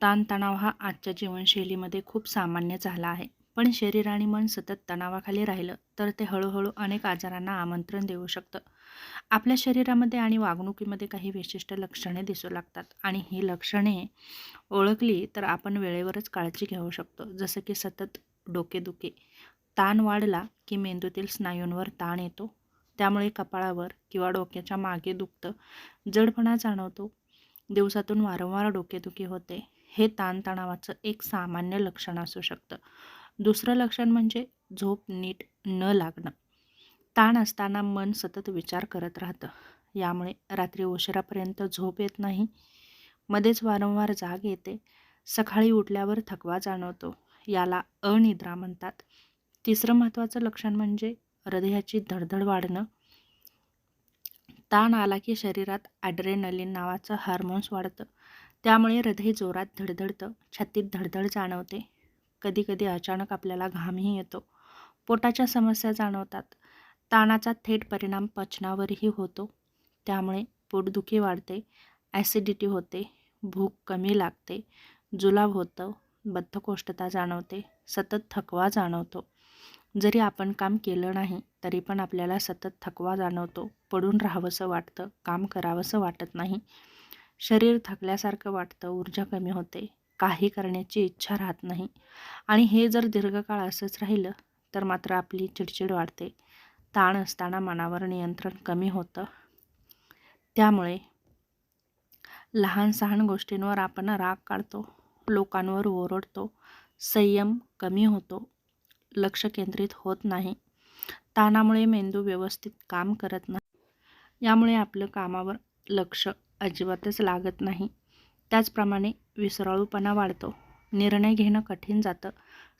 ताणतणाव हा आजच्या जीवनशैलीमध्ये खूप सामान्य झाला आहे. पण शरीर आणि मन सतत तणावाखाली राहिलं तर ते हळूहळू अनेक आजारांना आमंत्रण देऊ शकतं. आपल्या शरीरामध्ये आणि वागणुकीमध्ये काही विशिष्ट लक्षणे दिसू लागतात आणि ही लक्षणे ओळखली तर आपण वेळेवरच काळजी घेऊ शकतो. जसं की सतत डोकेदुखी, ताण वाढला की मेंदूतील स्नायूंवर ताण येतो, त्यामुळे कपाळावर किंवा डोक्याच्या मागे दुखतं, जडपणा जाणवतो, दिवसातून वारंवार डोकेदुखी होते. हे ताणतणावाचं एक सामान्य लक्षण असू शकतं. दुसरं लक्षण म्हणजे झोप नीट न लागणं. ताण असताना मन सतत विचार करत राहतं. यामुळे रात्री उशिरापर्यंत झोप येत नाही. मध्येच वारंवार जाग येते. सकाळी उठल्यावर थकवा जाणवतो. याला अनिद्रा म्हणतात. तिसरं महत्त्वाचं लक्षण म्हणजे हृदयाची धडधड वाढणं. ताण आला की शरीरात ॲड्रेनलिन नावाचं हार्मोन्स वाढतं. त्यामुळे हृदय जोरात धडधडतं, छातीत धडधड जाणवते. कधीकधी अचानक आपल्याला घामही येतो. पोटाच्या समस्या जाणवतात. ताणाचा थेट परिणाम पचनावरही होतो. त्यामुळे पोटदुखी वाढते, ॲसिडिटी होते, भूक कमी लागते, जुलाब होतं, बद्धकोष्ठता जाणवते, सतत थकवा जाणवतो. जरी आपण काम केलं नाही तरी पण आपल्याला सतत थकवा जाणवतो, पडून राहावंसं वाटतं, काम करावंसं वाटत नाही, शरीर थकल्यासारखं वाटतं, ऊर्जा कमी होते, काही करण्याची इच्छा राहत नाही. आणि हे जर दीर्घकाळ असंच राहिलं तर मात्र आपली चिडचिड वाढते. ताण असताना मनावर नियंत्रण कमी होतं. त्यामुळे लहान सहान गोष्टींवर आपण राग काढतो, लोकांवर ओरडतो, संयम कमी होतो, लक्ष केंद्रित होत नाही. ताणामुळे मेंदू व्यवस्थित काम करत नाही. यामुळे आपलं कामावर लक्ष अजिबातच लागत नाही. त्याचप्रमाणे विसराळूपणा वाढतो, निर्णय घेणं कठीण जातं,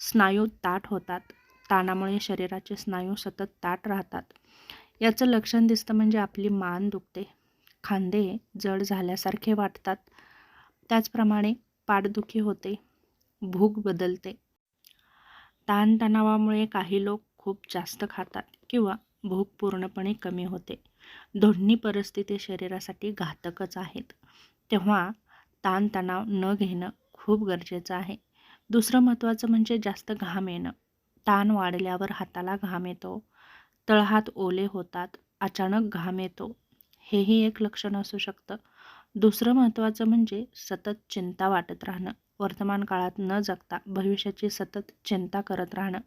स्नायू ताठ होतात. ताणामुळे शरीराचे स्नायू सतत ताठ राहतात. याचं लक्षण दिसतं म्हणजे आपली मान दुखते, खांदे जड झाल्यासारखे वाटतात. त्याचप्रमाणे पाठदुखी होते, भूक बदलते. ताणतणावामुळे काही लोक खूप जास्त खातात किंवा भूक पूर्णपणे कमी होते. दोन्ही परिस्थिती शरीरासाठी घातकच आहेत. तेव्हा ताणतणाव न घेणं खूप गरजेचं आहे. दुसरं महत्त्वाचं म्हणजे जास्त घाम येणं. ताण वाढल्यावर हाताला घाम येतो, तळहात ओले होतात, अचानक घाम येतो, हेही एक लक्षण असू शकतं. दुसरं महत्त्वाचं म्हणजे सतत चिंता वाटत राहणं. वर्तमान काळात न जगता भविष्याची सतत चिंता करत राहणं.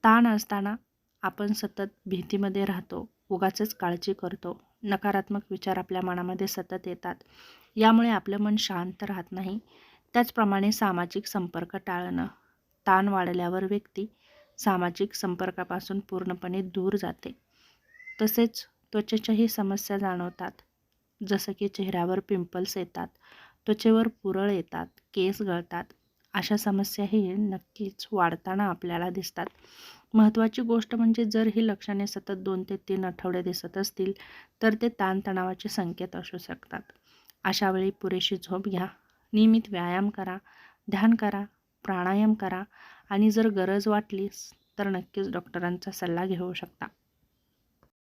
ताण असताना आपण सतत भीतीमध्ये राहतो, उगाचच काळजी करतो, नकारात्मक विचार आपल्या मनामध्ये सतत येतात. यामुळे आपलं मन शांत राहत नाही. त्याचप्रमाणे सामाजिक संपर्क टाळणं. ताण वाढल्यावर व्यक्ती सामाजिक संपर्कापासून पूर्णपणे दूर जाते. तसेच त्वचेच्याही समस्या जाणवतात, जसं की चेहऱ्यावर पिंपल्स येतात, त्वचेवर पुरळ येतात, केस गळतात. अशा समस्याही नक्कीच वाढताना आपल्याला दिसतात. महत्त्वाची गोष्ट म्हणजे जर ही लक्षणे सतत 2 ते 3 आठवडे दिसत असतील तर ते ताणतणावाचे संकेत असू शकतात. अशावेळी पुरेशी झोप घ्या, नियमित व्यायाम करा, ध्यान करा, प्राणायाम करा आणि जर गरज वाटलीच तर नक्कीच डॉक्टरांचा सल्ला घेऊ शकता.